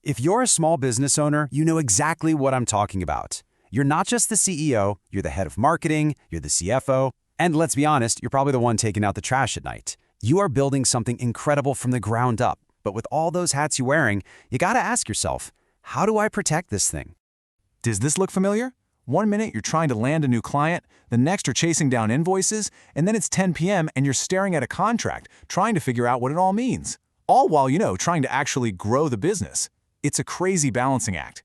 If you're a small business owner, you know exactly what I'm talking about. You're not just the CEO, you're the head of marketing, you're the CFO, and let's be honest, you're probably the one taking out the trash at night. You are building something incredible from the ground up, but with all those hats you're wearing, you gotta ask yourself, how do I protect this thing? Does this look familiar? One minute you're trying to land a new client, the next you're chasing down invoices, and then it's 10 p.m. and you're staring at a contract, trying to figure out what it all means. All while, trying to actually grow the business. It's a crazy balancing act.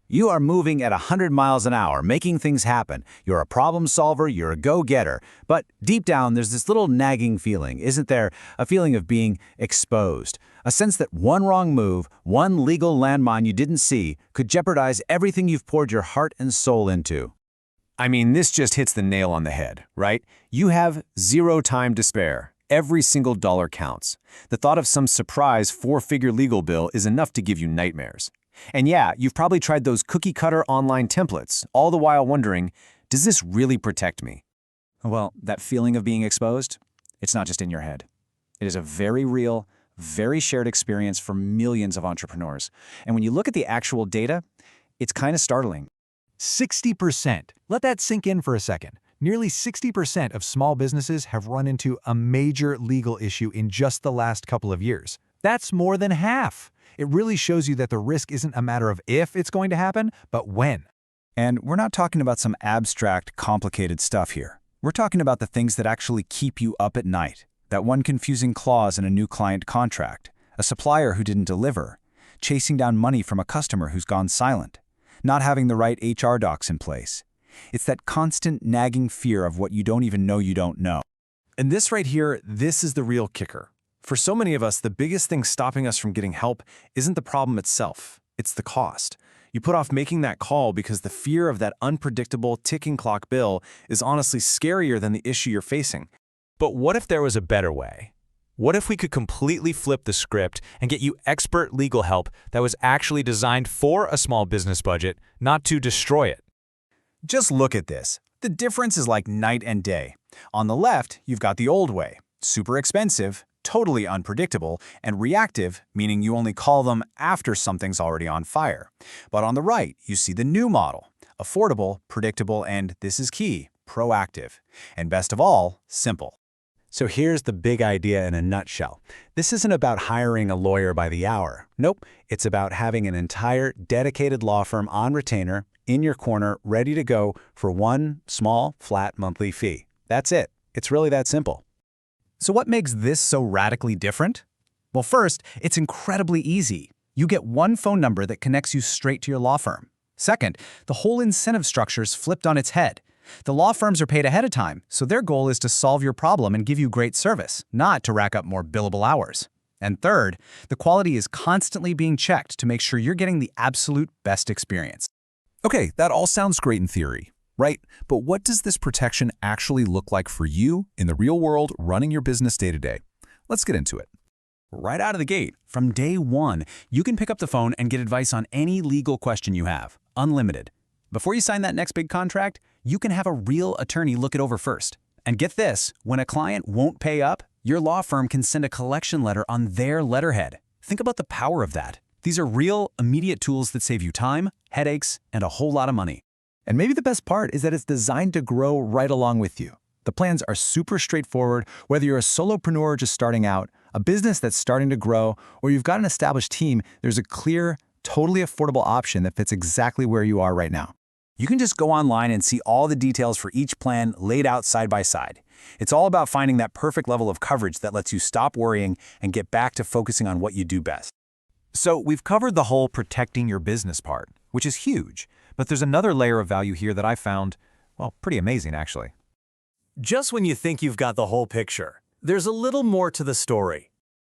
You are moving at 100 miles an hour, making things happen. You're a problem solver, you're a go-getter. But deep down, there's this little nagging feeling, isn't there? A feeling of being exposed. A sense that one wrong move, one legal landmine you didn't see, could jeopardize everything you've poured your heart and soul into. I mean, this just hits the nail on the head, right? You have zero time to spare. Every single dollar counts. The thought of some surprise four-figure legal bill is enough to give you nightmares. And yeah, you've probably tried those cookie-cutter online templates, all the while wondering, does this really protect me? Well, that feeling of being exposed, it's not just in your head. It is a very real, very shared experience for millions of entrepreneurs. And when you look at the actual data, it's kind of startling. 60%. Let that sink in for a second. Nearly 60% of small businesses have run into a major legal issue in just the last couple of years. That's more than half. It really shows you that the risk isn't a matter of if it's going to happen, but when. And we're not talking about some abstract, complicated stuff here. We're talking about the things that actually keep you up at night. That one confusing clause in a new client contract, a supplier who didn't deliver, chasing down money from a customer who's gone silent, not having the right HR docs in place. It's that constant nagging fear of what you don't even know you don't know. And this right here, this is the real kicker. For so many of us, the biggest thing stopping us from getting help isn't the problem itself, it's the cost. You put off making that call because the fear of that unpredictable ticking clock bill is honestly scarier than the issue you're facing. But what if there was a better way? What if we could completely flip the script and get you expert legal help that was actually designed for a small business budget, not to destroy it? Just look at this. The difference is like night and day. On the left, you've got the old way. Super expensive, totally unpredictable, and reactive, meaning you only call them after something's already on fire. But on the right, you see the new model. Affordable, predictable, and this is key, proactive. And best of all, simple. So here's the big idea in a nutshell. This isn't about hiring a lawyer by the hour. Nope, it's about having an entire dedicated law firm on retainer, in your corner, ready to go for one small, flat monthly fee. That's it. It's really that simple. So what makes this so radically different? Well, first, it's incredibly easy. You get one phone number that connects you straight to your law firm. Second, the whole incentive structure's flipped on its head. The law firms are paid ahead of time, so their goal is to solve your problem and give you great service, not to rack up more billable hours. And third, the quality is constantly being checked to make sure you're getting the absolute best experience. Okay, that all sounds great in theory, right? But what does this protection actually look like for you in the real world running your business day to day? Let's get into it. Right out of the gate, from day one, you can pick up the phone and get advice on any legal question you have, unlimited. Before you sign that next big contract, you can have a real attorney look it over first. And get this, when a client won't pay up, your law firm can send a collection letter on their letterhead. Think about the power of that. These are real, immediate tools that save you time, headaches, and a whole lot of money. And maybe the best part is that it's designed to grow right along with you. The plans are super straightforward, whether you're a solopreneur just starting out, a business that's starting to grow, or you've got an established team, there's a clear, totally affordable option that fits exactly where you are right now. You can just go online and see all the details for each plan laid out side by side. It's all about finding that perfect level of coverage that lets you stop worrying and get back to focusing on what you do best. So we've covered the whole protecting your business part, which is huge, but there's another layer of value here that I found, well, pretty amazing actually. Just when you think you've got the whole picture, there's a little more to the story.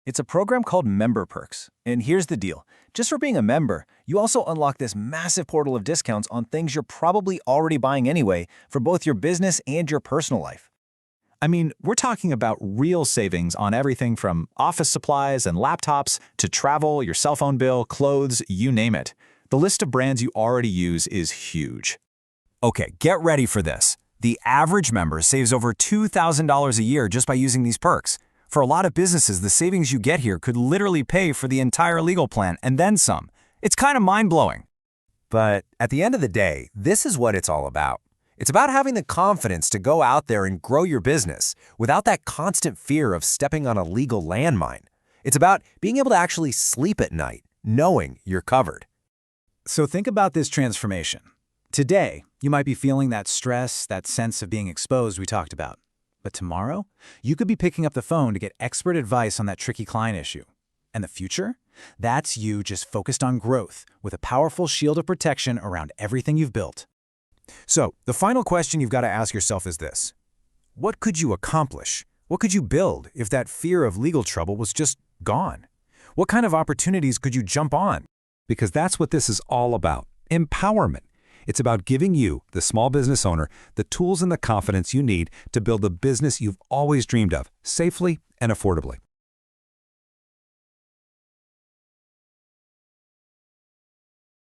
It's a program called Member Perks. And here's the deal. Just for being a member, you also unlock this massive portal of discounts on things you're probably already buying anyway for both your business and your personal life. I mean, we're talking about real savings on everything from office supplies and laptops to travel, your cell phone bill, clothes, you name it. The list of brands you already use is huge. Okay, get ready for this. The average member saves over $2,000 a year just by using these perks. For a lot of businesses, the savings you get here could literally pay for the entire legal plan and then some. It's kind of mind-blowing. But at the end of the day, this is what it's all about. It's about having the confidence to go out there and grow your business without that constant fear of stepping on a legal landmine. It's about being able to actually sleep at night, knowing you're covered. So think about this transformation. Today, you might be feeling that stress, that sense of being exposed we talked about. But tomorrow, you could be picking up the phone to get expert advice on that tricky client issue. And the future? That's you just focused on growth with a powerful shield of protection around everything you've built. So, the final question you've got to ask yourself is this. What could you accomplish? What could you build if that fear of legal trouble was just gone? What kind of opportunities could you jump on? Because that's what this is all about, empowerment. It's about giving you, the small business owner, the tools and the confidence you need to build the business you've always dreamed of, safely and affordably.